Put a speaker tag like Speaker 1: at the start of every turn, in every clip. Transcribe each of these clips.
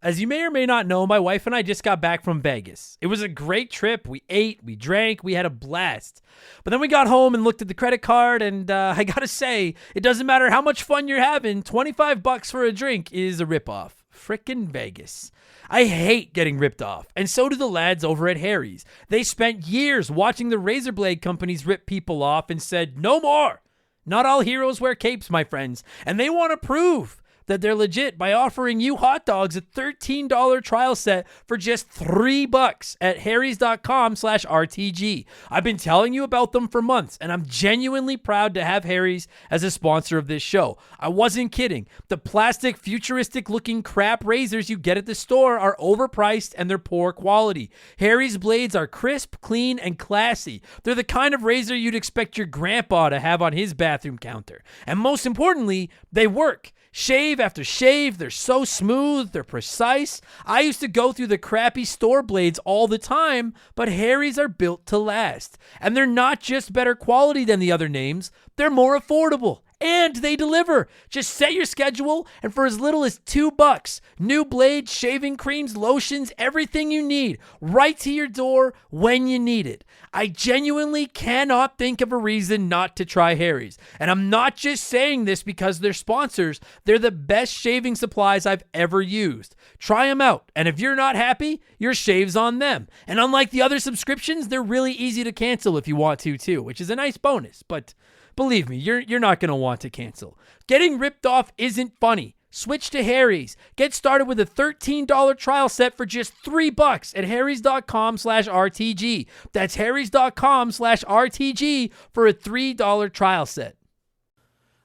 Speaker 1: As you may or may not know, my wife and I just got back from Vegas. It was a great trip. We ate, we drank, we had a blast. But then we got home and looked at the credit card, and I gotta say, it doesn't matter how much fun you're having, $25 for a drink is a ripoff. Frickin' Vegas. I hate getting ripped off, and so do the lads over at Harry's. They spent years watching the razor blade companies rip people off and said, no more. Not all heroes wear capes, my friends, and they want to prove that they're legit by offering you hot dogs a $13 trial set for just $3 at harrys.com/RTG. I've been telling you about them for months, and I'm genuinely proud to have Harry's as a sponsor of this show. I wasn't kidding. The plastic, futuristic-looking crap razors you get at the store are overpriced and they're poor quality. Harry's blades are crisp, clean, and classy. They're the kind of razor you'd expect your grandpa to have on his bathroom counter. And most importantly, they work. Shave after shave, they're so smooth, they're precise. I used to go through the crappy store blades all the time, but Harry's are built to last. And they're not just better quality than the other names, they're more affordable. And they deliver. Just set your schedule, and for as little as $2, new blades, shaving creams, lotions, everything you need, right to your door when you need it. I genuinely cannot think of a reason not to try Harry's. And I'm not just saying this because they're sponsors. They're the best shaving supplies I've ever used. Try them out, and if you're not happy, your shave's on them. And unlike the other subscriptions, they're really easy to cancel if you want to too, which is a nice bonus, but believe me, you're not going to want to cancel. Getting ripped off isn't funny. Switch to Harry's. Get started with a $13 trial set for just $3 at harrys.com/RTG. That's harrys.com/RTG for a $3 trial set.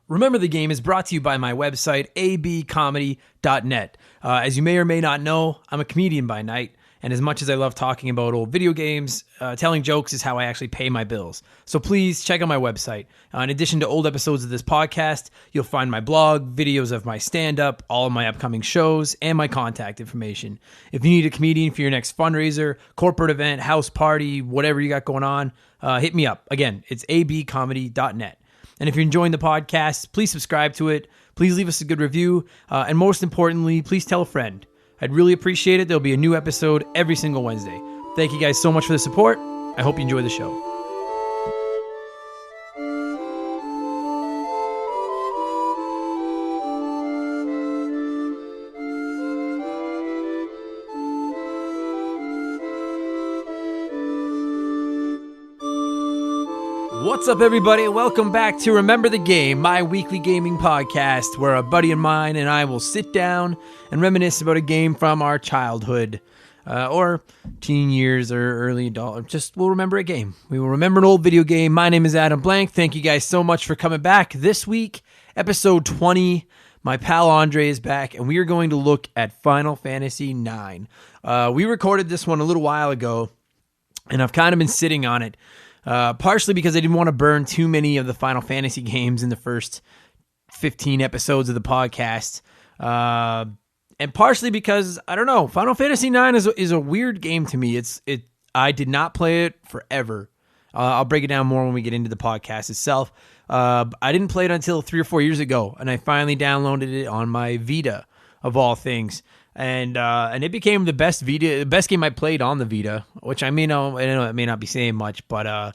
Speaker 1: Remember the Game is brought to you by my website, abcomedy.net. As you may or may not know, I'm a comedian by night. And as much as I love talking about old video games, telling jokes is how I actually pay my bills. So please check out my website. In addition to old episodes of this podcast, you'll find my blog, videos of my stand-up, all of my upcoming shows, and my contact information. If you need a comedian for your next fundraiser, corporate event, house party, whatever you got going on, hit me up. Again, it's abcomedy.net. And if you're enjoying the podcast, please subscribe to it. Please leave us a good review. And most importantly, please tell a friend. I'd really appreciate it. There'll be a new episode every single Wednesday. Thank you guys so much for the support. I hope you enjoy the show. What's up, everybody? Welcome back to Remember the Game, my weekly gaming podcast where a buddy of mine and I will sit down and reminisce about a game from our childhood or teen years or early adult. We'll remember a game. We will remember an old video game. My name is Adam Blank. Thank you guys so much for coming back. This week, episode 20, my pal Andre is back, and we are going to look at Final Fantasy IX. We recorded this one a little while ago, and I've kind of been sitting on it. Partially because I didn't want to burn too many of the Final Fantasy games in the first 15 episodes of the podcast. And partially because, I don't know, Final Fantasy IX is a weird game to me. I did not play it forever. I'll break it down more when we get into the podcast itself. I didn't play it until 3 or 4 years ago, and I finally downloaded it on my Vita, of all things. And it became the best game I played on the Vita, which I know it may not be saying much, but I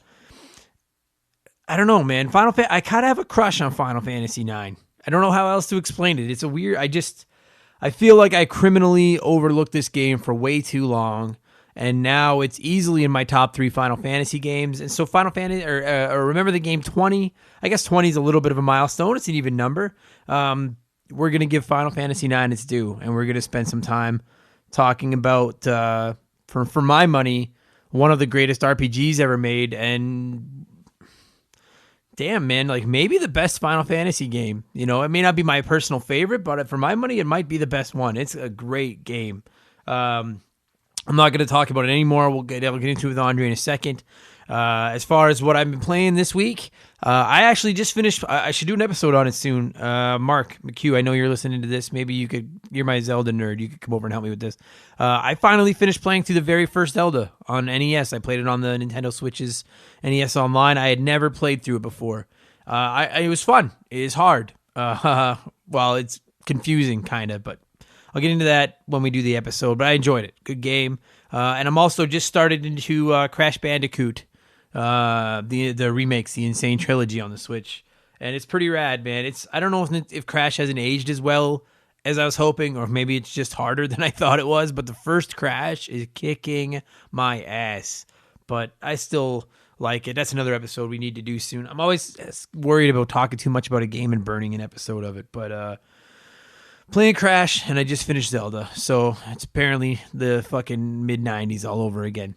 Speaker 1: don't know, man. I kind of have a crush on Final Fantasy IX. I don't know how else to explain it. It's a weird. I feel like I criminally overlooked this game for way too long, and now it's easily in my top 3 Final Fantasy games. And so Final Fantasy, or Remember the Game 20. I guess 20 is a little bit of a milestone. It's an even number. We're going to give Final Fantasy IX its due, and we're going to spend some time talking about, for my money, one of the greatest RPGs ever made, and damn, man, like maybe the best Final Fantasy game. You know, it may not be my personal favorite, but for my money, it might be the best one. It's a great game. I'm not going to talk about it anymore. I'll get into it with Andre in a second. As far as what I've been playing this week, I actually just finished. I should do an episode on it soon. Mark McHugh, I know you're listening to this. Maybe you're my Zelda nerd. You could come over and help me with this. I finally finished playing through the very first Zelda on NES. I played it on the Nintendo Switch's NES Online. I had never played through it before. It was fun. It is hard. Well, it's confusing, kind of, but I'll get into that when we do the episode, but I enjoyed it. Good game. And I'm also just started into Crash Bandicoot, the remakes, the Insane Trilogy on the Switch. And it's pretty rad, man. I don't know if Crash hasn't aged as well as I was hoping, or maybe it's just harder than I thought it was, but the first Crash is kicking my ass. But I still like it. That's another episode we need to do soon. I'm always worried about talking too much about a game and burning an episode of it, but playing Crash, and I just finished Zelda, so it's apparently the fucking mid-90s all over again.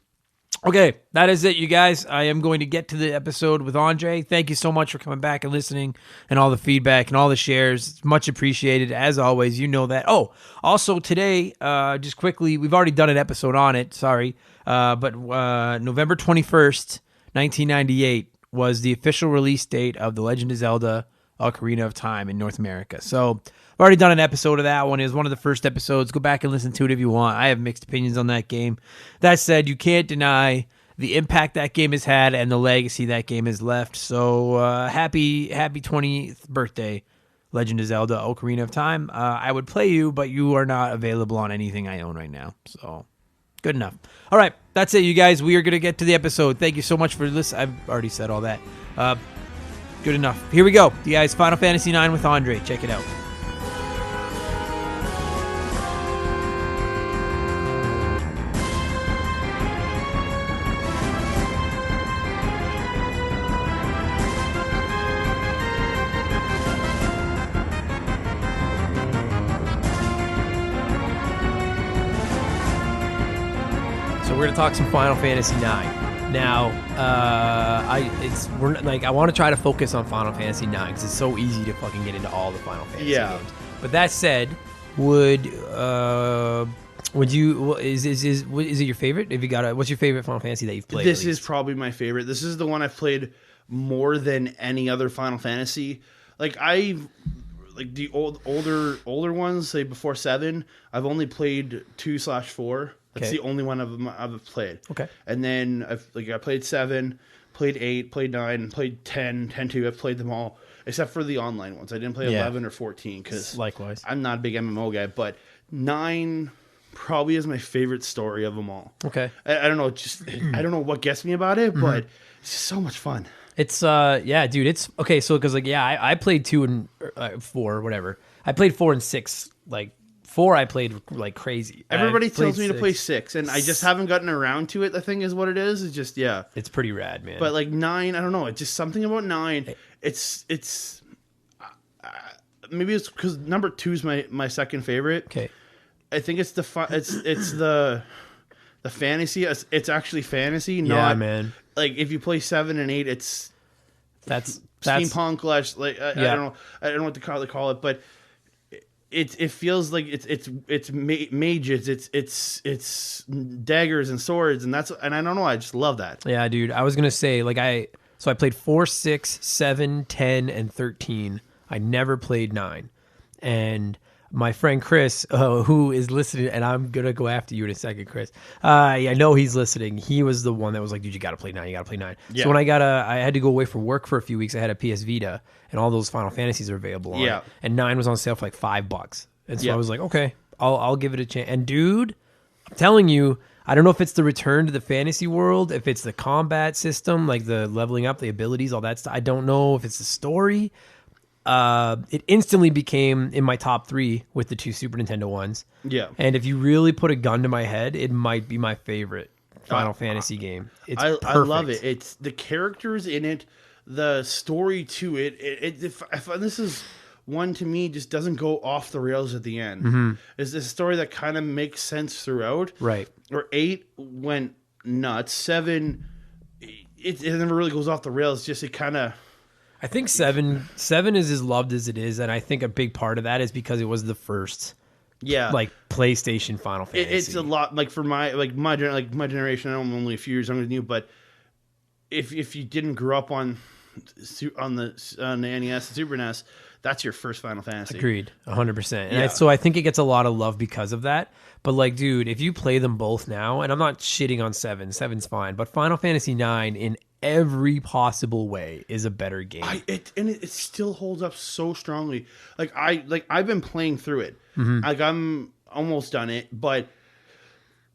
Speaker 1: Okay, that is it, you guys. I am going to get to the episode with Andre. Thank you so much for coming back and listening and all the feedback and all the shares. It's much appreciated, as always. You know that. Oh, also today, just quickly, we've already done an episode on it, sorry, but November 21st, 1998 was the official release date of The Legend of Zelda Ocarina of Time in North America. So I've already done an episode of that one. It was one of the first episodes. Go back and listen to it if you want. I have mixed opinions on that game. That said, you can't deny the impact that game has had and the legacy that game has left. So happy 20th birthday, Legend of Zelda Ocarina of Time. I would play you, but you are not available on anything I own right now. So good enough. All right, that's it, you guys. We are going to get to the episode. Thank you so much for listening. I've already said all that. Good enough. Here we go. You guys, Final Fantasy IX with Andre. Check it out. We're gonna talk some Final Fantasy IX. Now, I want to try to focus on Final Fantasy IX because it's so easy to fucking get into all the Final Fantasy games. But that said, would you? Is it your favorite? If you got what's your favorite Final Fantasy that you've played?
Speaker 2: This is probably my favorite. This is the one I've played more than any other Final Fantasy. Like the older ones, say before 7, I've only played 2/4. That's the only one I've played.
Speaker 1: Okay.
Speaker 2: And then I played 7, played 8, played 9, played 10, 10-2. I've played them all except for the online ones. I didn't play 11 or 14 because
Speaker 1: likewise
Speaker 2: I'm not a big MMO guy. But 9 probably is my favorite story of them all.
Speaker 1: Okay.
Speaker 2: I don't know, I don't know what gets me about it, but it's just so much fun.
Speaker 1: It's yeah, dude. It's okay. So because I played 2 and 4, whatever. I played 4 and 6 like. 4 I played like crazy.
Speaker 2: Everybody tells me to play 6, and I just haven't gotten around to it. I think is what it is. It's just
Speaker 1: it's pretty rad, man.
Speaker 2: But like 9, I don't know. It's just something about 9. It's maybe it's because number 2 is my second favorite.
Speaker 1: Okay,
Speaker 2: I think it's it's the fantasy. It's actually fantasy.
Speaker 1: Not, man.
Speaker 2: Like if you play 7 and 8, that's steampunk. I don't know what to call it, but. It feels like it's mages, it's daggers and swords, and I don't know, I just love that.
Speaker 1: Yeah, dude. I was gonna say I played 4, 6, 7, 10, and 13. I never played 9, and my friend Chris, who is listening, and I'm gonna go after you in a second, Chris. I know he's listening. He was the one that was like, "Dude, you gotta play 9. You gotta play 9." Yeah. So when I had to go away for work for a few weeks. I had a PS Vita, and all those Final Fantasies are available on it. And 9 was on sale for like $5, and so I was like, "Okay, I'll give it a chance." And dude, I'm telling you, I don't know if it's the return to the fantasy world, if it's the combat system, like the leveling up, the abilities, all that stuff. I don't know if it's the story. It instantly became in my top 3 with the 2 Super Nintendo ones. Yeah. And if you really put a gun to my head, it might be my favorite Final Fantasy game. I
Speaker 2: love it. It's the characters in it, the story to it. If this is one to me just doesn't go off the rails at the end. Mm-hmm. It's a story that kind of makes sense throughout.
Speaker 1: Right.
Speaker 2: Or 8 went nuts. 7, it never really goes off the rails. Just it kind of.
Speaker 1: I think 7 is as loved as it is, and I think a big part of that is because it was the first, like PlayStation Final Fantasy.
Speaker 2: It's a lot like for my generation. I'm only a few years younger than you, but if you didn't grow up on the NES and Super NES, that's your first Final Fantasy.
Speaker 1: Agreed, 100%. And so I think it gets a lot of love because of that. But like, dude, if you play them both now, and I'm not shitting on 7, 7's fine, but Final Fantasy 9 in every possible way is a better game.
Speaker 2: It still holds up so strongly. I've been playing through it. Mm-hmm. Like almost done it, but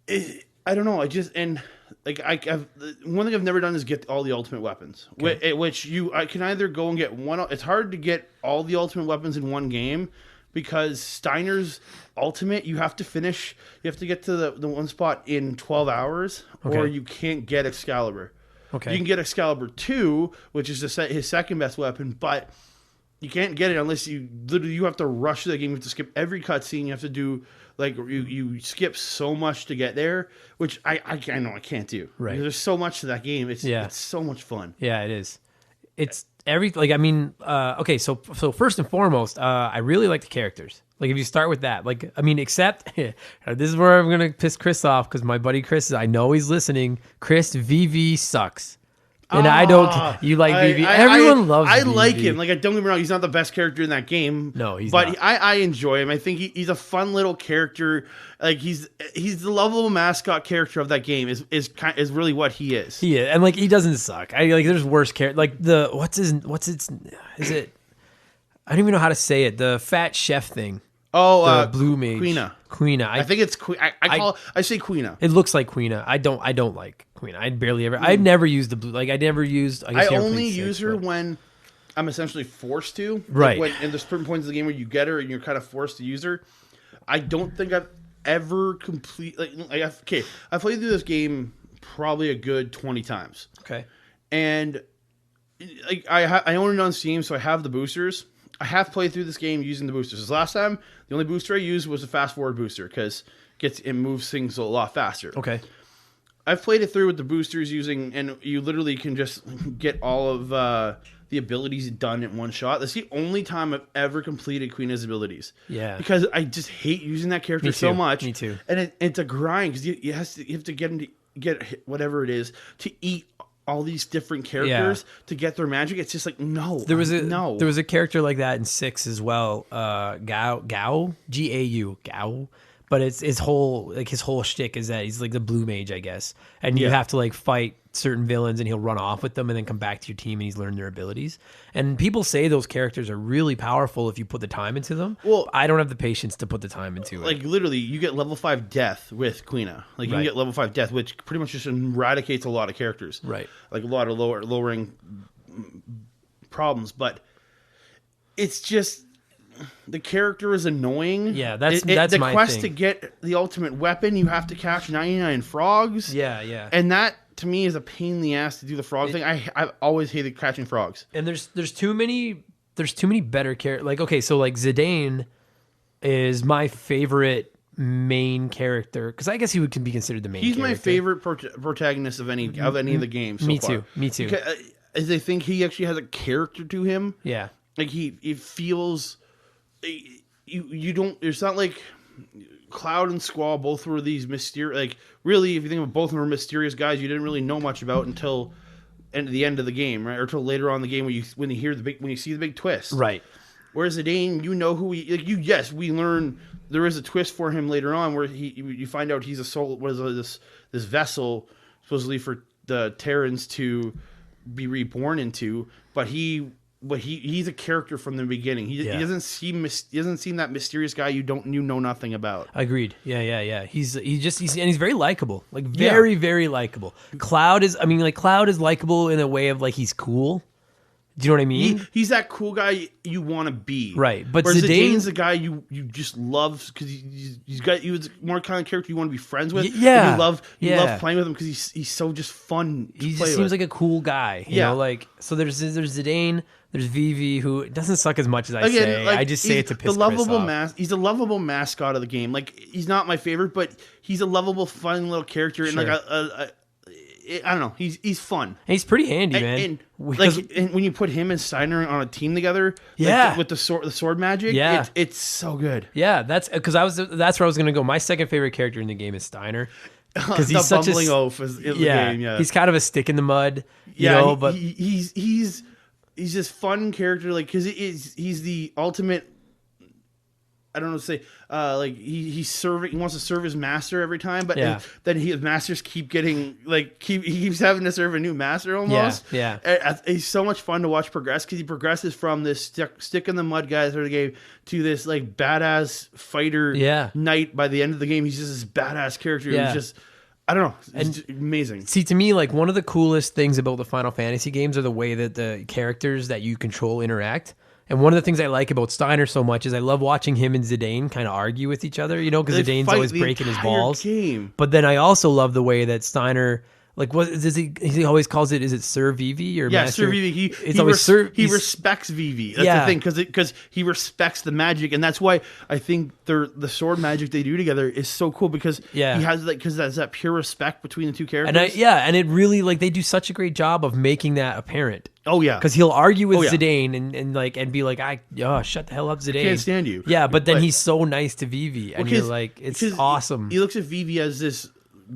Speaker 2: I don't know. I just I've one thing I've never done is get all the ultimate weapons, which I can either go and get one. It's hard to get all the ultimate weapons in one game because Steiner's ultimate you have to finish. You have to get to the one spot in 12 hours, or you can't get Excalibur. Okay, you can get Excalibur 2, which is his second best weapon, but you can't get it unless you have to rush the game. You have to skip every cutscene. You have to do you skip so much to get there, which I know I can't do.
Speaker 1: Right,
Speaker 2: there's so much to that game. It's so much fun.
Speaker 1: Yeah, it is. It's okay. So first and foremost, I really like the characters. Like if you start with that, except this is where I'm gonna piss Chris off because my buddy Chris, I know he's listening. Chris, VV sucks. And I don't. You like VV? Everyone loves.
Speaker 2: I
Speaker 1: VV.
Speaker 2: like him. Like, don't get me wrong. He's not the best character in that game.
Speaker 1: No, he's
Speaker 2: but
Speaker 1: not.
Speaker 2: I enjoy him. I think he's a fun little character. Like he's the lovable mascot character of that game. Is really what he is.
Speaker 1: He is, and he doesn't suck. There's worse character. Like is it? I don't even know how to say it. The fat chef thing.
Speaker 2: Oh,
Speaker 1: blue mage. Quina.
Speaker 2: I think it's I say Quina.
Speaker 1: It looks like Quina. I don't like Quina. I've never used the blue. I never used. I
Speaker 2: only use her when I'm essentially forced to.
Speaker 1: Right.
Speaker 2: And there's certain points of the game where you get her and you're kind of forced to use her. I don't think I've ever I've played through this game probably a good 20 times.
Speaker 1: Okay.
Speaker 2: And I own it on Steam, so I have the boosters. I have played through this game using the boosters. This last time, the only booster I used was the fast forward booster because it moves things a lot faster.
Speaker 1: Okay.
Speaker 2: I've played it through with the boosters and you literally can just get all of the abilities done in one shot. That's the only time I've ever completed Quina's abilities.
Speaker 1: Yeah.
Speaker 2: Because I just hate using that character so much.
Speaker 1: Me too.
Speaker 2: And it's a grind because you have to get him to get whatever it is to eat all these different characters to get their magic. It's just no.
Speaker 1: There was a character like that in 6 as well. Gao Gau. Gao. But it's his whole shtick is that he's like the blue mage, I guess. And you have to fight certain villains and he'll run off with them and then come back to your team and he's learned their abilities. And people say those characters are really powerful if you put the time into them. Well, I don't have the patience to put the time into it.
Speaker 2: Literally, you get level 5 death with Quina. You can get level 5 death, which pretty much just eradicates a lot of characters.
Speaker 1: Right.
Speaker 2: A lot of lowering problems. But it's just... the character is annoying.
Speaker 1: Yeah, that's
Speaker 2: the
Speaker 1: my
Speaker 2: quest
Speaker 1: thing.
Speaker 2: To get the ultimate weapon. You have to catch 99 frogs.
Speaker 1: Yeah.
Speaker 2: And that to me is a pain in the ass to do the frog thing. I've always hated catching frogs.
Speaker 1: And there's too many better characters. Zidane is my favorite main character because I guess he can be considered the main.
Speaker 2: He's
Speaker 1: character.
Speaker 2: my favorite protagonist of any of the games.
Speaker 1: Me
Speaker 2: too. Because, I think he actually has a character to him.
Speaker 1: Yeah.
Speaker 2: He feels. You don't. It's not like Cloud and Squall both were these mysterious. Really, if you think of both of them were mysterious guys, you didn't really know much about until the end of the game, right? Or until later on in the game when you see the big twist,
Speaker 1: right?
Speaker 2: Whereas Zidane, you know who he. Yes, we learn there is a twist for him later on where you find out he's a soul. What is this vessel supposedly for the Terrans to be reborn into? But he's a character from the beginning. He doesn't seem that mysterious guy you know nothing about.
Speaker 1: Agreed. Yeah. He's very likable. Very, very likable. Cloud is likable in a way of he's cool. Do you know what I mean?
Speaker 2: He's that cool guy you want to be.
Speaker 1: Right. But
Speaker 2: Zidane's the guy you just love because he was more kind of character you want to be friends with.
Speaker 1: Yeah.
Speaker 2: You love playing with him because he's so just fun.
Speaker 1: He just seems like a cool guy. You know, so there's Zidane. There's VV who doesn't suck as much as I say. I just say it to piss Chris off.
Speaker 2: He's a lovable mascot of the game. He's not my favorite, but he's a lovable, fun little character. Sure. And I don't know. He's fun.
Speaker 1: And he's pretty handy, man.
Speaker 2: And when you put him and Steiner on a team together, with the sword magic, it's so good.
Speaker 1: Yeah, that's where I was gonna go. My second favorite character in the game is Steiner. Because he's
Speaker 2: such bumbling oaf in the game. Yeah,
Speaker 1: he's kind of a stick in the mud. But
Speaker 2: he's this fun character, because he's the ultimate I don't know to say, like he wants to serve his master every time, but then his masters keep getting like he keeps having to serve a new master almost. He's so much fun to watch progress because he progresses from this stick in the mud guy at the game to this like badass fighter knight. By the end of the game, he's just this badass character. He's just, I don't know, it's amazing.
Speaker 1: See, to me, like one of the coolest things about the Final Fantasy games are the way that the characters that you control interact. And one of the things I like about Steiner so much is I love watching him and Zidane kind of argue with each other, you know, because Zidane's always breaking his balls.
Speaker 2: Game.
Speaker 1: But then I also love the way that Steiner, like, what does he always calls it? Is it Sir Vivi or Master?
Speaker 2: Sir Vivi. He respects Vivi. That's the thing, because he respects the magic, and that's why I think the sword magic they do together is so cool because he has because there's that pure respect between the two characters.
Speaker 1: And it really like they do such a great job of making that apparent.
Speaker 2: Oh yeah,
Speaker 1: because he'll argue with Zidane and be like, shut the hell up, Zidane.
Speaker 2: I can't stand you.
Speaker 1: Yeah, but then he's so nice to Vivi, and you're like, it's awesome.
Speaker 2: He looks at Vivi as this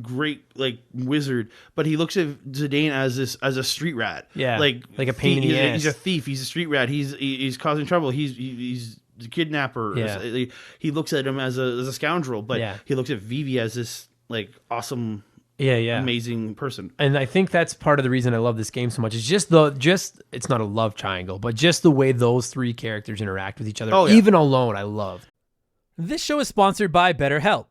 Speaker 2: great like wizard, but he looks at Zidane as a street rat.
Speaker 1: Yeah, like a pain in the ass.
Speaker 2: He's a thief. He's a street rat. He's causing trouble. He's a kidnapper.
Speaker 1: Yeah.
Speaker 2: He looks at him as a scoundrel, but he looks at Vivi as this like awesome, amazing person.
Speaker 1: And I think that's part of the reason I love this game so much. Is just it's not a love triangle, but just the way those three characters interact with each other, even alone. I love. This show is sponsored by BetterHelp.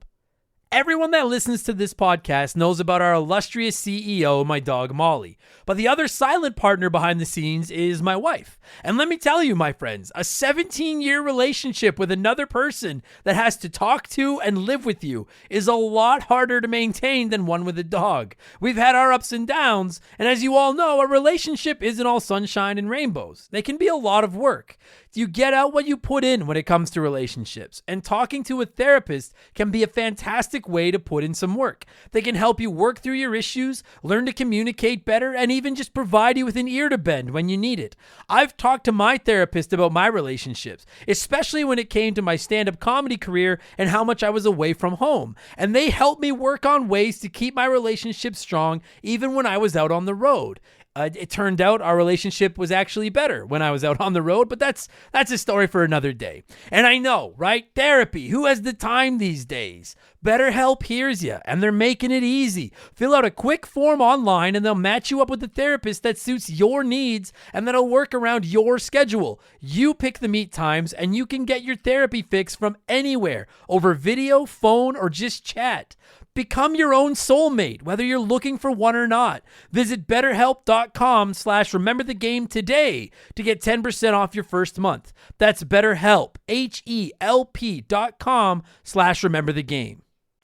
Speaker 1: Everyone that listens to this podcast knows about our illustrious CEO, my dog Molly. But the other silent partner behind the scenes is my wife. And let me tell you, my friends, a 17-year relationship with another person that has to talk to and live with you is a lot harder to maintain than one with a dog. We've had our ups and downs, and as you all know, a relationship isn't all sunshine and rainbows. They can be a lot of work. You get out what you put in when it comes to relationships, and talking to a therapist can be a fantastic way to put in some work. They can help you work through your issues, learn to communicate better, and even just provide you with an ear to bend when you need it. I've talked to my therapist about my relationships, especially when it came to my stand-up comedy career and how much I was away from home, and they helped me work on ways to keep my relationship strong even when I was out on the road. It turned out our relationship was actually better when I was out on the road, but that's a story for another day. And I know, right? Therapy. Who has the time these days? BetterHelp hears you, and they're making it easy. Fill out a quick form online, and they'll match you up with a therapist that suits your needs and that'll work around your schedule. You pick the meet times, and you can get your therapy fix from anywhere, over video, phone, or just chat. Become your own soulmate, whether you're looking for one or not. Visit BetterHelp.com/rememberthegame today to get 10% off your first month. That's BetterHelp, HELP.com/rememberthegame.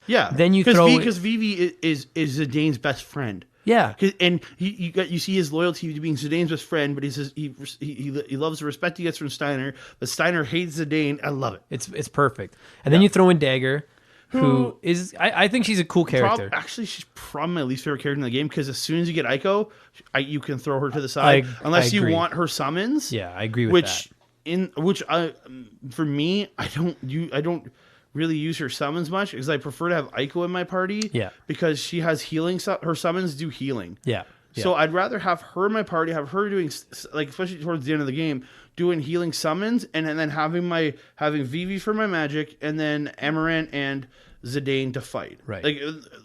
Speaker 2: Yeah.
Speaker 1: Then you
Speaker 2: because Vivi is Zidane's best friend.
Speaker 1: Yeah,
Speaker 2: and you see his loyalty to being Zidane's best friend, but he says he loves the respect he gets from Steiner, but Steiner hates Zidane. I love it.
Speaker 1: It's perfect. And then you throw in Dagger, who is I think she's a cool character.
Speaker 2: Actually, she's probably my least favorite character in the game because as soon as you get Aiko, you can throw her to the side unless you want her summons.
Speaker 1: Yeah, I agree with that.
Speaker 2: For me, I don't really use her summons much because I prefer to have Aiko in my party.
Speaker 1: Yeah,
Speaker 2: because she has healing. Her summons do healing.
Speaker 1: Yeah.
Speaker 2: So I'd rather have her in my party, have her doing like especially towards the end of the game, doing healing summons, and then having Vivi for my magic, and then Amarant and Zidane to fight.
Speaker 1: Right.
Speaker 2: Like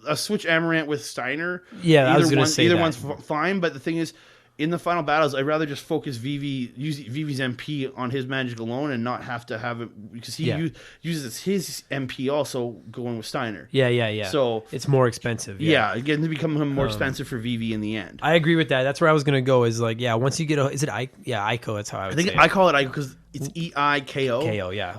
Speaker 2: a switch Amarant with Steiner.
Speaker 1: Yeah, I was going to say
Speaker 2: either one's fine, but the thing is, in the final battles, I'd rather just focus use Vivi's MP on his magic alone and not have to have it because he uses his MP also going with Steiner.
Speaker 1: Yeah.
Speaker 2: So
Speaker 1: it's more expensive.
Speaker 2: Yeah, again, to become more expensive for Vivi in the end.
Speaker 1: I agree with that. That's where I was going to go. Is like, once you get Aiko. That's how I would say it.
Speaker 2: I call it Aiko because it's EIKO.
Speaker 1: KO, yeah.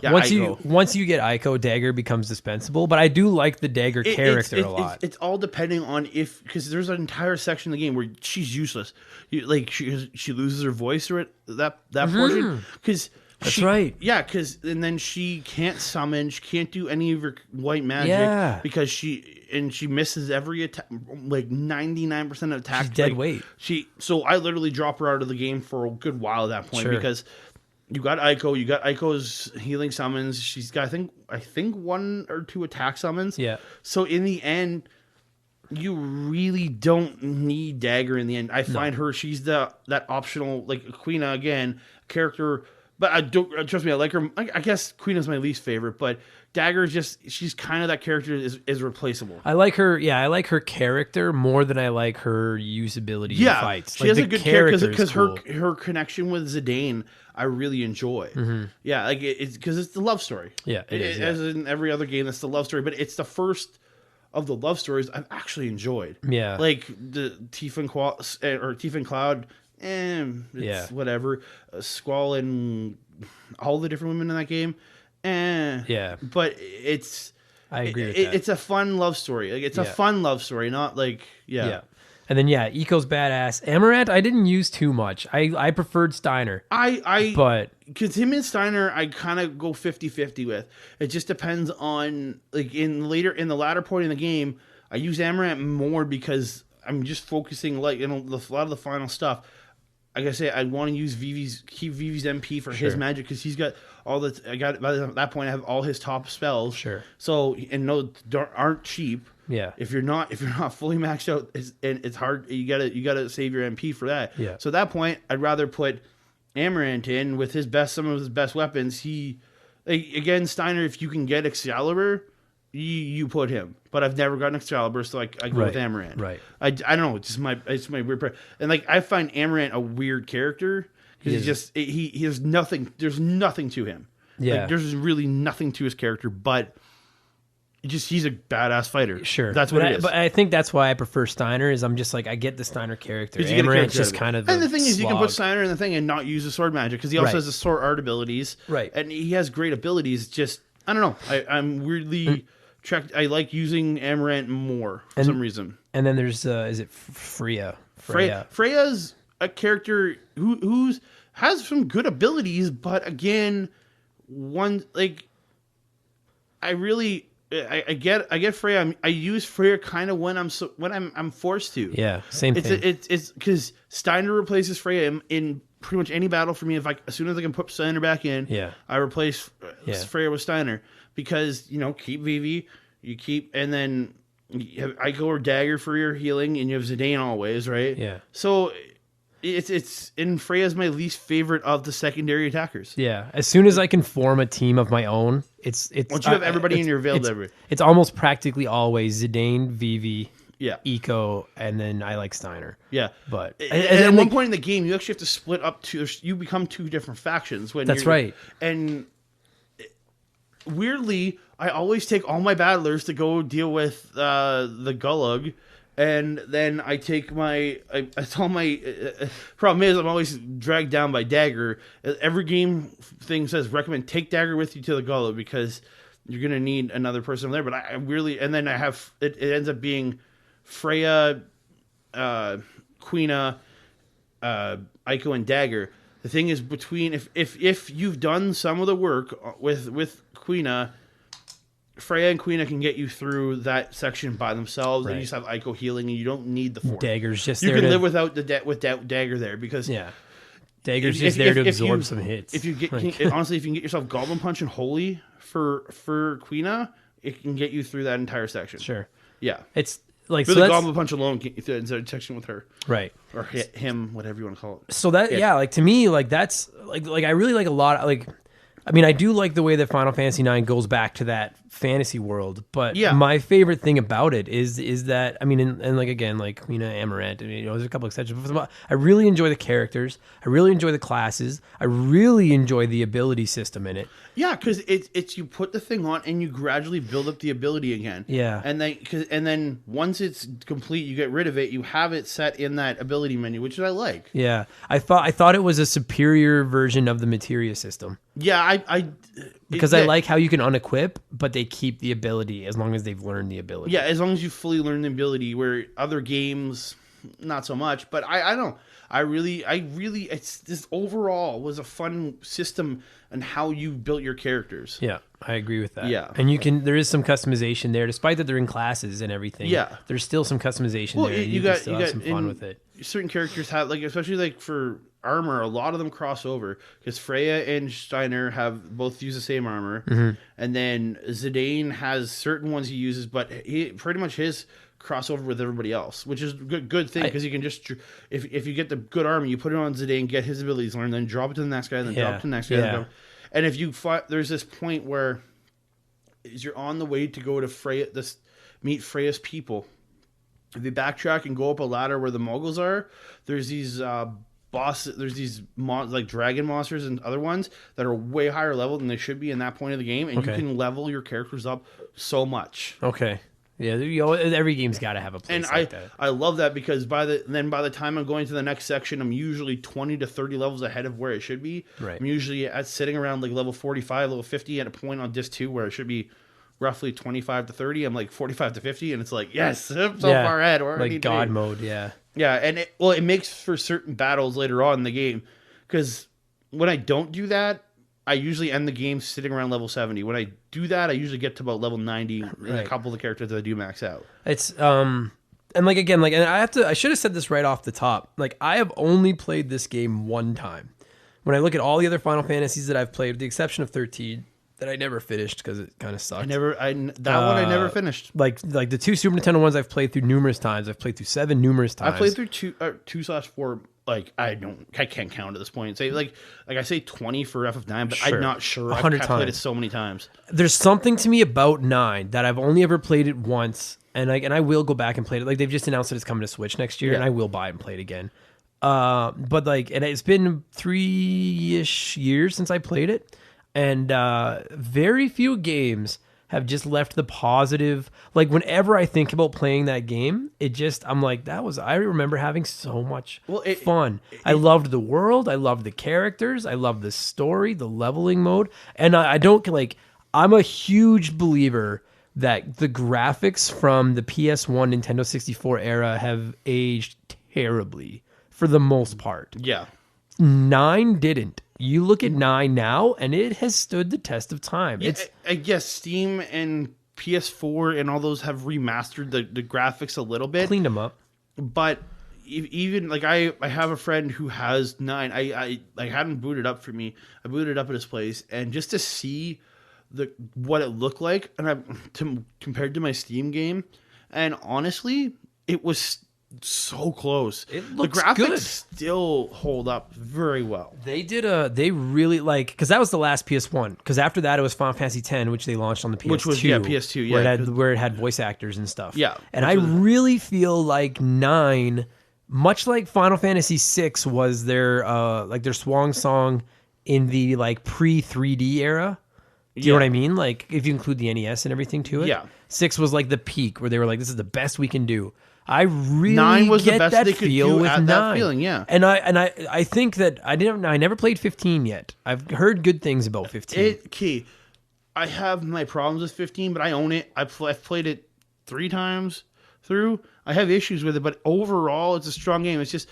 Speaker 1: Once you get Aiko, Dagger becomes dispensable. But I do like the Dagger character a lot.
Speaker 2: It's all depending on because there's an entire section of the game where she's useless. She loses her voice or that portion because
Speaker 1: that's right.
Speaker 2: Yeah, and then she can't summon. She can't do any of her white magic because she misses every attack, like 99% of attacks.
Speaker 1: She's dead weight.
Speaker 2: So I literally drop her out of the game for a good while at that point because you got Aiko. You got Aiko's healing summons. She's got I think 1 or 2 attack summons.
Speaker 1: Yeah.
Speaker 2: So in the end, you really don't need Dagger in the end. I find her, she's that optional, like Aquina again, character But I don't trust me. I like her. I guess Queen is my least favorite, but Dagger is she's kind of that character is replaceable.
Speaker 1: I like her. Yeah, I like her character more than I like her usability in fights.
Speaker 2: She has a good character because her connection with Zidane I really enjoy. Yeah, like it's because it's the love story.
Speaker 1: Yeah, it is.
Speaker 2: As in every other game, it's the love story, but it's the first of the love stories I've actually enjoyed.
Speaker 1: Yeah,
Speaker 2: like the Tifa and Cloud. It's whatever. Squall and all the different women in that game.
Speaker 1: Yeah.
Speaker 2: But it's...
Speaker 1: I agree with that.
Speaker 2: It's a fun love story. Like it's a fun love story, not like... Yeah.
Speaker 1: And then, Eco's badass. Amaranth, I didn't use too much. I preferred Steiner.
Speaker 2: But... Because him and Steiner, I kind of go 50-50 with. It just depends on... Like, in the latter point in the game, I use Amaranth more because I'm just focusing, like, a lot of the final stuff. Like I say, I want to use keep Vivi's MP for his magic because he's got all the. By that point, I have all his top spells.
Speaker 1: Sure.
Speaker 2: So aren't cheap.
Speaker 1: Yeah.
Speaker 2: If you're not fully maxed out, it's hard. You gotta save your MP for that.
Speaker 1: Yeah.
Speaker 2: So at that point, I'd rather put Amaranth in with some of his best weapons. Again, Steiner, if you can get Excalibur, you put him. But I've never gotten Excalibur, so I go with Amaranth.
Speaker 1: Right.
Speaker 2: I don't know. It's my weird. And like I find Amaranth a weird character because he has nothing. There's nothing to him.
Speaker 1: Yeah.
Speaker 2: Like, there's really nothing to his character, but he's a badass fighter.
Speaker 1: Sure,
Speaker 2: that's what it is.
Speaker 1: But I think that's why I prefer Steiner. Is I'm just like I get the Steiner character. Amaranth's just kind of.
Speaker 2: And the thing is, you can put Steiner in the thing and not use the sword magic because he also has the sword art abilities.
Speaker 1: Right.
Speaker 2: And he has great abilities. Just I don't know. I'm weirdly. I like using Amaranth more for some reason.
Speaker 1: And then there's is it Freya?
Speaker 2: Freya's a character who's has some good abilities, but again, I get Freya. I use Freya kind of when I'm forced to.
Speaker 1: Yeah, same thing.
Speaker 2: It's because Steiner replaces Freya in pretty much any battle for me. As soon as I can put Steiner back in, I replace Freya with Steiner. Because, keep Vivi, and then you have Ico or Dagger for your healing, and you have Zidane always, right?
Speaker 1: Yeah.
Speaker 2: So, and Freya's my least favorite of the secondary attackers.
Speaker 1: Yeah. As soon as I can form a team of my own, it's
Speaker 2: once you have everybody in your veiled library.
Speaker 1: It's almost practically always Zidane, Vivi,
Speaker 2: Eco,
Speaker 1: and then I like Steiner.
Speaker 2: Yeah.
Speaker 1: But
Speaker 2: at one point in the game, you actually have to split up you become two different factions.
Speaker 1: That's right.
Speaker 2: And... Weirdly, I always take all my battlers to go deal with the Gullug, and then I take problem is I'm always dragged down by Dagger. Every game thing says recommend take Dagger with you to the Gullug because you're gonna need another person there. But I really, and then I have it ends up being Freya, Quina, Ico, and Dagger. The thing is, between if you've done some of the work with Quina, Freya and Quina can get you through that section by themselves. Right. And you just have Ico healing, and you don't need the force.
Speaker 1: Dagger's just
Speaker 2: you
Speaker 1: there. You
Speaker 2: can live without Dagger there because
Speaker 1: Dagger's just there to absorb some hits.
Speaker 2: If you get honestly, if you can get yourself Goblin Punch and Holy for Quina, it can get you through that entire section.
Speaker 1: Sure.
Speaker 2: Yeah.
Speaker 1: It's like
Speaker 2: the Goblin Punch alone can get you through that section with her.
Speaker 1: Right.
Speaker 2: Or him, whatever you want to call it.
Speaker 1: So that like to me, like that's like I really like a lot of, I mean, I do like the way that Final Fantasy IX goes back to that fantasy world, but my favorite thing about it is that, I mean, and like, again, like, Amaranth, there's a couple exceptions, but I really enjoy the characters. I really enjoy the classes. I really enjoy the ability system in it.
Speaker 2: Yeah, because it's you put the thing on and you gradually build up the ability again.
Speaker 1: Yeah.
Speaker 2: And then once it's complete, you get rid of it, you have it set in that ability menu, which I like.
Speaker 1: Yeah. I thought it was a superior version of the materia system.
Speaker 2: Yeah, I
Speaker 1: like how you can unequip, but they keep the ability as long as they've learned the ability.
Speaker 2: Yeah, as long as you fully learn the ability, where other games, not so much. But I don't know. I really, this overall was a fun system and how you built your characters.
Speaker 1: Yeah. I agree with that.
Speaker 2: Yeah.
Speaker 1: And there is some customization there, despite that they're in classes and everything.
Speaker 2: Yeah.
Speaker 1: There's still some customization there. And you can still have some fun with it.
Speaker 2: Certain characters have, like, especially like for armor, a lot of them cross over because Freya and Steiner have both use the same armor, and then Zidane has certain ones he uses, but he pretty much his crossover with everybody else, which is a good thing because you can just if you get the good armor, you put it on Zidane, get his abilities learned, then drop it to the next guy, then drop it to the next guy. And if you there's this point where you're on the way to go to Freya, meet Freya's people. If you backtrack and go up a ladder where the Moguls are, there's these there's these like dragon monsters and other ones that are way higher level than they should be in that point of the game, and you can level your characters up so much.
Speaker 1: Okay. Yeah, every game's got to have a place like that.
Speaker 2: I love that because by the time I'm going to the next section, I'm usually 20 to 30 levels ahead of where it should be.
Speaker 1: Right.
Speaker 2: I'm usually sitting around like level 45, level 50 at a point on disc 2 where it should be roughly 25 to 30. I'm like 45 to 50, and it's like, yes, I'm so far ahead.
Speaker 1: Like God mode, yeah.
Speaker 2: Yeah, and it makes for certain battles later on in the game, because when I don't do that, I usually end the game sitting around level 70. When I do that, I usually get to about level 90 in a couple of the characters that I do max out.
Speaker 1: It's and like again, like, and I should have said this right off the top. Like, I have only played this game one time. When I look at all the other Final Fantasies that I've played, with the exception of 13, that I never finished because it kind of sucked.
Speaker 2: I never finished.
Speaker 1: Like the two Super Nintendo ones I've played through numerous times. I've played through 7 numerous times.
Speaker 2: I played through 2/4. Like I can't count at this point. Say like I say 20 for FF9, but I'm not sure.
Speaker 1: 100
Speaker 2: I've played it so many times.
Speaker 1: There's something to me about 9 that I've only ever played it once, and I will go back and play it. Like, they've just announced that it's coming to Switch next year, and I will buy it and play it again. But like, and it's been 3-ish years since I played it. And very few games have just left the positive. Like, whenever I think about playing that game, I'm like, I remember having so much fun. I loved the world. I loved the characters. I loved the story, the leveling mode. And I'm a huge believer that the graphics from the PS1 Nintendo 64 era have aged terribly for the most part.
Speaker 2: Yeah.
Speaker 1: 9 didn't. You look at 9 now, and it has stood the test of time.
Speaker 2: Yeah, I guess Steam and PS4 and all those have remastered the graphics a little bit.
Speaker 1: Cleaned them up.
Speaker 2: But even, like, I have a friend who has 9. I hadn't booted up for me. I booted up at his place, and just to see what it looked like, and compared to my Steam game, and honestly, it was so close.
Speaker 1: It looks
Speaker 2: the graphics
Speaker 1: good.
Speaker 2: Still hold up very well.
Speaker 1: They really, like, because that was the last PS1. Because after that, it was Final Fantasy X, which they launched on the PS2.
Speaker 2: Which was PS2, yeah,
Speaker 1: where it had voice actors and stuff.
Speaker 2: Yeah,
Speaker 1: and I really feel like 9, much like Final Fantasy VI, was their swan song in the like pre 3D era. Do you know what I mean? Like, if you include the NES and everything to it.
Speaker 2: Yeah.
Speaker 1: 6 was like the peak where they were like, this is the best we can do. I really
Speaker 2: 9 was
Speaker 1: get
Speaker 2: the best
Speaker 1: that
Speaker 2: they could
Speaker 1: feel
Speaker 2: do
Speaker 1: with
Speaker 2: at
Speaker 1: 9.
Speaker 2: that feeling, yeah.
Speaker 1: And I think that I never played 15 yet. I've heard good things about 15.
Speaker 2: I have my problems with 15, but I own it. I've played it 3 times through. I have issues with it, but overall, it's a strong game. It's just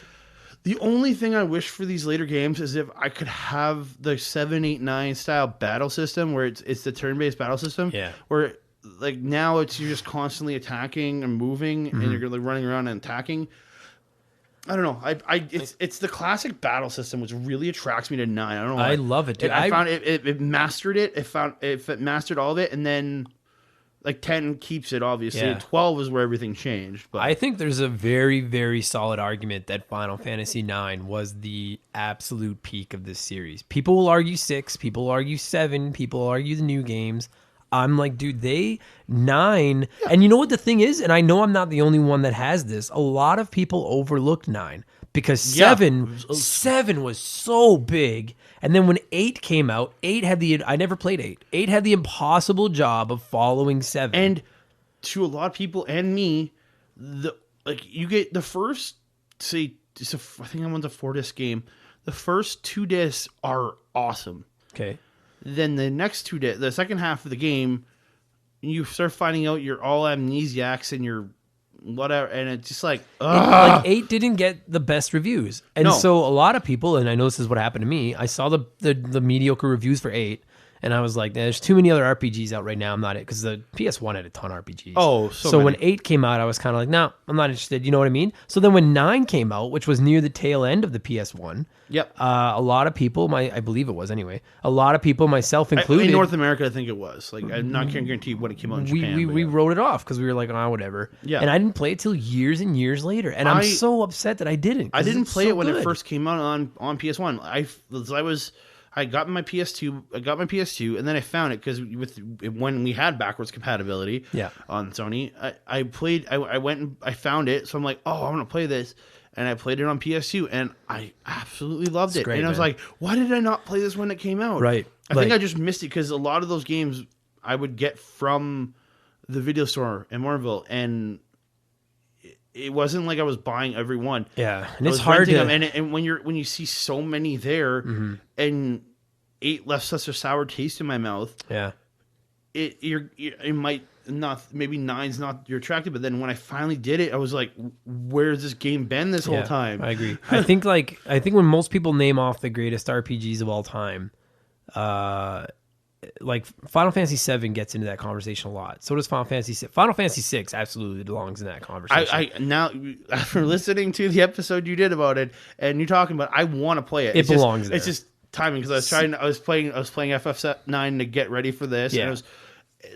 Speaker 2: the only thing I wish for these later games is if I could have the 7, 8, 9 style battle system where it's the turn-based battle system.
Speaker 1: Yeah.
Speaker 2: Where, like, now you're just constantly attacking and moving, and you're like running around and attacking. I don't know. It's the classic battle system which really attracts me to 9. I don't know why.
Speaker 1: I love it, dude.
Speaker 2: I found it mastered it. It mastered all of it, and then like 10 keeps it, obviously.
Speaker 1: Yeah.
Speaker 2: 12 is where everything changed. But
Speaker 1: I think there's a very, very solid argument that Final Fantasy IX was the absolute peak of this series. People will argue 6, people will argue 7, people will argue the new games. I'm like, dude, 9, and you know what the thing is? And I know I'm not the only one that has this. A lot of people overlooked 9 because 7 was so big. And then when 8 came out, I never played 8. 8 had the impossible job of following 7.
Speaker 2: And to a lot of people and me, you get the first, say, I think I want the 4-disc game. The first 2 discs are awesome.
Speaker 1: Okay.
Speaker 2: Then the next 2 discs, the second half of the game, you start finding out you're all amnesiacs and you're whatever, and it's just like,
Speaker 1: like 8 didn't get the best reviews, and so a lot of people, and I know this is what happened to me. I saw the mediocre reviews for 8, And I was like, there's too many other RPGs out right now. I'm not it, because the PS1 had a ton of RPGs.
Speaker 2: Oh,
Speaker 1: so when 8 came out, I was kind of like, no, I'm not interested. You know what I mean? So then when 9 came out, which was near the tail end of the PS1,
Speaker 2: yep,
Speaker 1: a lot of people, I believe it was anyway, a lot of people, myself included,
Speaker 2: in North America, I think it was. Like, I'm not going to guarantee when it came out in Japan.
Speaker 1: We wrote it off because we were like, oh, whatever.
Speaker 2: Yeah.
Speaker 1: And I didn't play it till years and years later, and I'm so upset that I didn't.
Speaker 2: I didn't play it when it first came out on PS1. I got my PS2, and then I found it because when we had backwards compatibility, on Sony, I went and I found it, so I'm like, oh, I'm gonna play this, and I played it on PS2, and I absolutely loved it.
Speaker 1: Great,
Speaker 2: and I was like, why did I not play this when it came out?
Speaker 1: Right.
Speaker 2: I think I just missed it because a lot of those games I would get from the video store in Marvel, and it wasn't like I was buying every one.
Speaker 1: Yeah, and it's hard to.
Speaker 2: And when you see so many there, and 8 left such a sour taste in my mouth.
Speaker 1: Yeah,
Speaker 2: it might not, maybe 9's not your attractive, but then when I finally did it, I was like, where's this game been this whole time?
Speaker 1: I agree. I think when most people name off the greatest RPGs of all time, like Final Fantasy VII gets into that conversation a lot. So does Final Fantasy VI. Final Fantasy VI absolutely belongs in that conversation.
Speaker 2: I now, after listening to the episode you did about it and you talking about it, I want to play it.
Speaker 1: It belongs there.
Speaker 2: It's just timing because I was playing FF9 to get ready for this.
Speaker 1: Yeah.
Speaker 2: And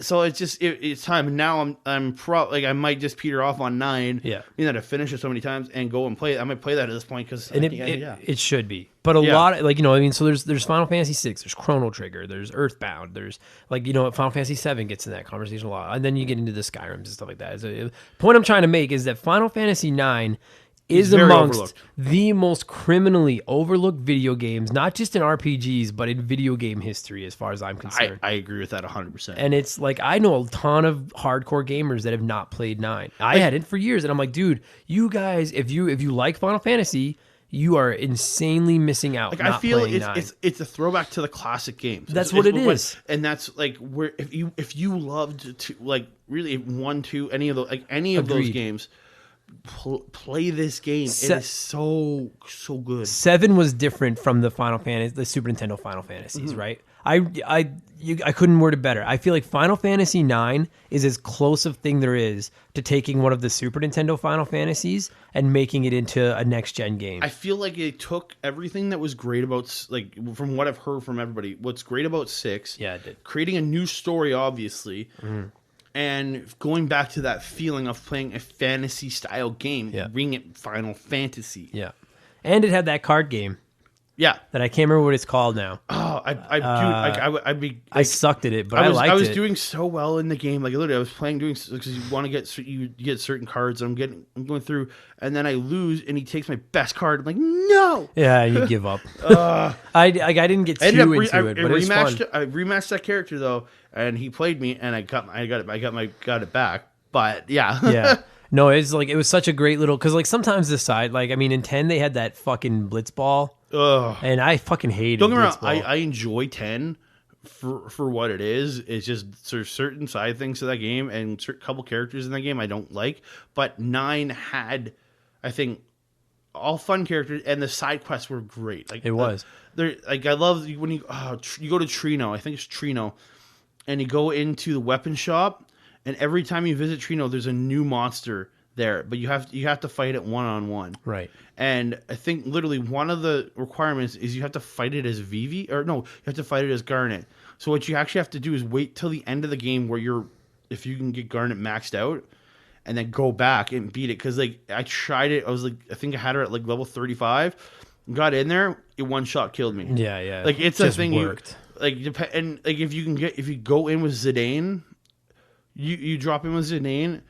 Speaker 2: so it's just it's time. And now I might just peter off on 9.
Speaker 1: Yeah,
Speaker 2: that I finished it so many times and go and play it. I might play that at this point because
Speaker 1: it should be. But a lot of, like, so there's Final Fantasy VI, there's Chrono Trigger, there's Earthbound, there's Final Fantasy VII gets in that conversation a lot, and then you get into the Skyrims and stuff like that. So the point I'm trying to make is that Final Fantasy IX is amongst the most criminally overlooked video games, not just in RPGs, but in video game history, as far as I'm concerned.
Speaker 2: I agree with that 100%.
Speaker 1: And it's like, I know a ton of hardcore gamers that have not played 9. I had it for years, and I'm like, dude, you guys, if you like Final Fantasy, you are insanely missing out.
Speaker 2: Like, I feel it's a throwback to the classic games.
Speaker 1: That's what it is,
Speaker 2: and that's like where if you loved to, like, really 1, 2, any of those games. Play this game. It is so good.
Speaker 1: 7 was different from the Super Nintendo Final Fantasies, right? I couldn't word it better. I feel like Final Fantasy 9 is as close a thing there is to taking one of the Super Nintendo Final Fantasies and making it into a next gen game.
Speaker 2: I feel like it took everything that was great about, like, from what I've heard from everybody, what's great about 6.
Speaker 1: Yeah, it did.
Speaker 2: Creating a new story, obviously. And going back to that feeling of playing a fantasy style game, bring it Final Fantasy.
Speaker 1: Yeah, and it had that card game.
Speaker 2: Yeah,
Speaker 1: that I can't remember what it's called now.
Speaker 2: Oh,
Speaker 1: I sucked at it, but I liked it.
Speaker 2: I was doing so well in the game. Like, literally, I was playing because you want to get certain cards. I'm going through, and then I lose, and he takes my best card. I'm like, no.
Speaker 1: Yeah, you give up. I didn't get too into it, but it was fun.
Speaker 2: I rematched that character though, and he played me, and I got it back. But yeah.
Speaker 1: No, it was such a great little, because like sometimes the side, like, I mean, in 10 they had that fucking Blitzball.
Speaker 2: Ugh.
Speaker 1: And I fucking hated
Speaker 2: Don't get me wrong, I enjoy 10 for what it is. It's just there's certain side things to that game and a couple characters in that game I don't like. But 9 had, I think, all fun characters, and the side quests were great. Like,
Speaker 1: it was.
Speaker 2: Like, I love when you go to Trino. I think it's Trino, and you go into the weapon shop, and every time you visit Trino, there's a new monster there, but you have to fight it one-on-one.
Speaker 1: Right.
Speaker 2: And I think literally one of the requirements is you have to fight it as Vivi, or no, you have to fight it as Garnet. So what you actually have to do is wait till the end of the game where if you can get Garnet maxed out, and then go back and beat it. Because, like, I tried it, I think I had her at like level 35, got in there, it one-shot killed me.
Speaker 1: Yeah.
Speaker 2: Like, it's a thing worked. And like if you go in with Zidane, you drop in with Zidane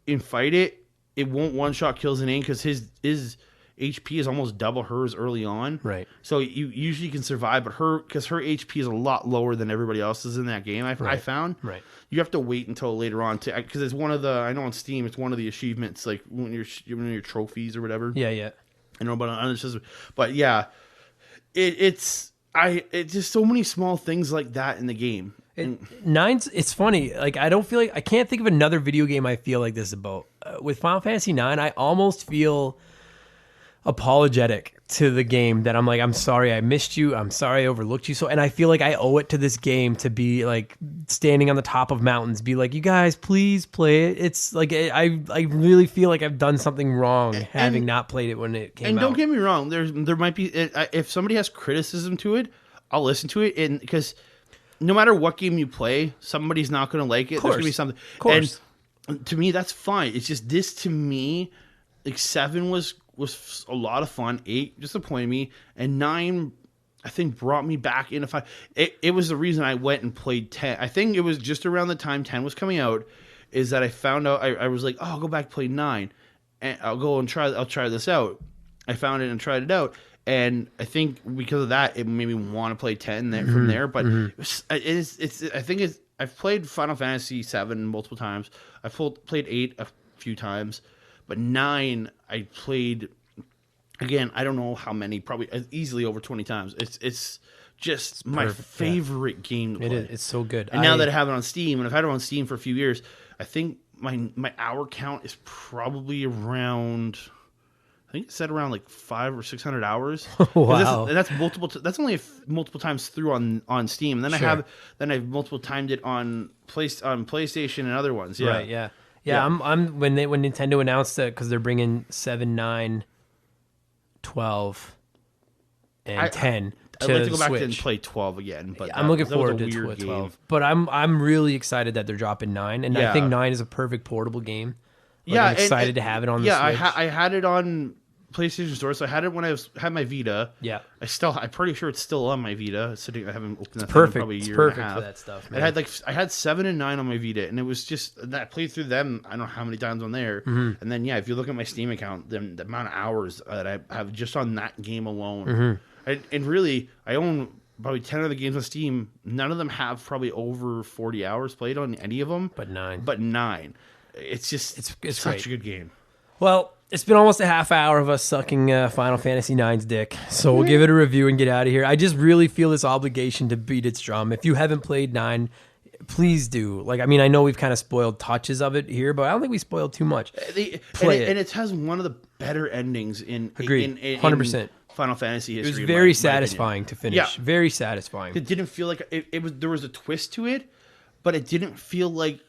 Speaker 2: and fight it, it won't one-shot kill Zidane because his HP is almost double hers early on.
Speaker 1: Right.
Speaker 2: So you usually can survive, but because her HP is a lot lower than everybody else's in that game, I found.
Speaker 1: Right.
Speaker 2: You have to wait until later on because it's one of the, I know on Steam, it's one of the achievements, like when your trophies or whatever.
Speaker 1: Yeah.
Speaker 2: I know about other systems, but yeah, it's just so many small things like that in the game.
Speaker 1: It's funny. Like, I can't think of another video game I feel like this about. With Final Fantasy 9, I almost feel apologetic to the game that I'm like, I'm sorry I missed you. I'm sorry I overlooked you. So, and I feel like I owe it to this game to be like standing on the top of mountains, be like, you guys, please play it. It's like, I really feel like I've done something wrong having not played it when it came out.
Speaker 2: And don't get me wrong, there might be, if somebody has criticism to it, I'll listen to it. And because no matter what game you play, somebody's not going to like it. There's going to be something. Of course. And to me, that's fine. It's just this, to me, like 7 was a lot of fun. 8 disappointed me, and 9, I think, brought me back into 5. It was the reason I went and played 10. I think it was just around the time 10 was coming out, is that I found out. I was like, oh, I'll go back and play 9, and I'll try this out. I found it and tried it out, and I think because of that, it made me want to play 10 from there. But I've played Final Fantasy 7 multiple times. I've played 8 a few times. But 9, I played, again, I don't know how many, probably easily over 20 times. It's just my favorite game to play.
Speaker 1: It is. It's so good.
Speaker 2: And now that I have it on Steam, and I've had it on Steam for a few years, I think my hour count is probably around, I think it said around like 500 or 600 hours.
Speaker 1: Wow.
Speaker 2: That's multiple. That's only multiple times through on Steam. And then I've multiple timed it on PlayStation and other ones. Yeah.
Speaker 1: Right. Yeah. Yeah, I'm when Nintendo announced that, because they're bringing 7, 9, 12, and 10 to
Speaker 2: I'd like to go back
Speaker 1: Switch.
Speaker 2: and play 12 again, but
Speaker 1: I'm looking forward to 12. Game. But I'm really excited that they're dropping 9, and I think 9 is a perfect portable game. Like, I'm excited to have it on the Switch.
Speaker 2: Yeah, I had it on PlayStation Store, so I had it when I had my Vita.
Speaker 1: Yeah,
Speaker 2: I'm pretty sure it's still on my Vita. It's sitting. I haven't opened that
Speaker 1: perfect.
Speaker 2: In probably a year
Speaker 1: perfect
Speaker 2: and a half.
Speaker 1: For that stuff. Man.
Speaker 2: I had 7 and 9 on my Vita, and it was just that I played through them. I don't know how many times on there, and then if you look at my Steam account, the amount of hours that I have just on that game alone, and really I own probably 10 of the games on Steam. None of them have probably over 40 hours played on any of them,
Speaker 1: but 9.
Speaker 2: It's just it's such a good game.
Speaker 1: Well, it's been almost a half hour of us sucking Final Fantasy IX's dick, so we'll give it a review and get out of here. I just really feel this obligation to beat its drum. If you haven't played 9, please do. Like, I mean, I know we've kind of spoiled touches of it here, but I don't think we spoiled too much.
Speaker 2: And it has one of the better endings in
Speaker 1: 100%.
Speaker 2: Final Fantasy history.
Speaker 1: It was very satisfying to finish. Yeah. Very satisfying.
Speaker 2: It didn't feel like it was. There was a twist to it, but it didn't feel like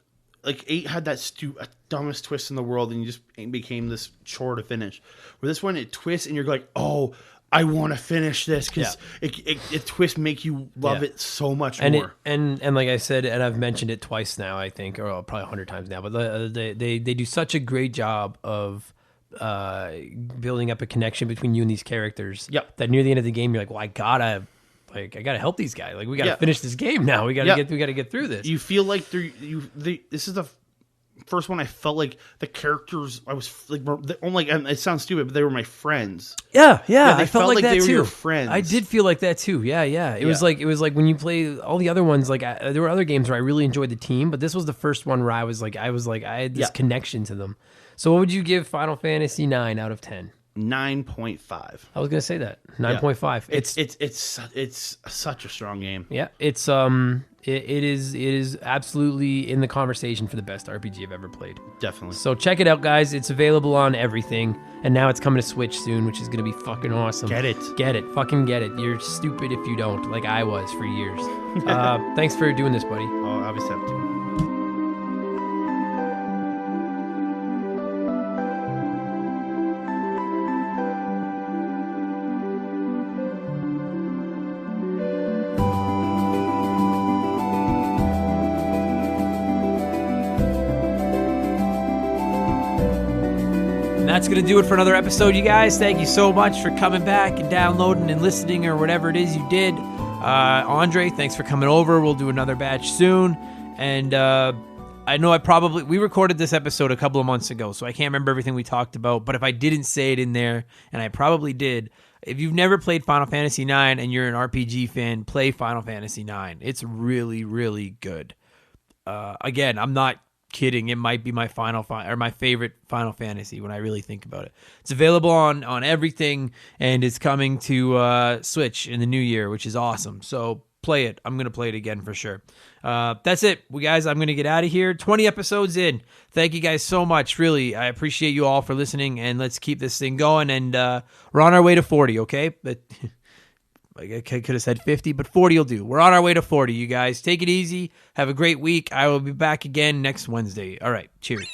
Speaker 2: 8 had that dumbest twist in the world, and you just became this chore to finish. Where this one, it twists, and you're like, oh, I want to finish this, because it twists make you love it so much more.
Speaker 1: And like I said, and I've mentioned it twice now, I think, or probably 100 times now, but they do such a great job of building up a connection between you and these characters.
Speaker 2: Yep.
Speaker 1: That near the end of the game, you're like, well, I gotta help these guys. Like, we gotta finish this game now. We gotta get through this.
Speaker 2: You feel like this is the first one I felt like the characters, I was like, it sounds stupid, but they were my friends.
Speaker 1: Yeah, I felt like that
Speaker 2: they
Speaker 1: too.
Speaker 2: Were your friends.
Speaker 1: I did feel like that too. Yeah. It was like when you play all the other ones. Like, there were other games where I really enjoyed the team, but this was the first one where I had this connection to them. So what would you give Final Fantasy IX out of 10?
Speaker 2: 9.5.
Speaker 1: I was gonna say that 9.5.
Speaker 2: It's such a strong game.
Speaker 1: Yeah, it's it is absolutely in the conversation for the best RPG I've ever played.
Speaker 2: Definitely.
Speaker 1: So check it out, guys. It's available on everything, and now it's coming to Switch soon, which is gonna be fucking awesome.
Speaker 2: Get it,
Speaker 1: fucking get it. You're stupid if you don't, like I was for years. Thanks for doing this, buddy.
Speaker 2: Oh, obviously have to.
Speaker 1: That's going to do it for another episode, you guys. Thank you so much for coming back and downloading and listening, or whatever it is you did. Andre, thanks for coming over. We'll do another batch soon. And I know we recorded this episode a couple of months ago, so I can't remember everything we talked about. But if I didn't say it in there, and I probably did, if you've never played Final Fantasy IX and you're an RPG fan, play Final Fantasy IX. It's really, really good. Again, I'm not kidding. It might be my favorite Final Fantasy when I really think about it. It's available on everything, and it's coming to Switch in the new year, which is awesome. So play it. I'm going to play it again for sure. That's it. Guys, I'm going to get out of here. 20 episodes in. Thank you guys so much. Really, I appreciate you all for listening, and let's keep this thing going. And we're on our way to 40, okay? But I could have said 50, but 40 will do. We're on our way to 40, you guys. Take it easy. Have a great week. I will be back again next Wednesday. All right. Cheers.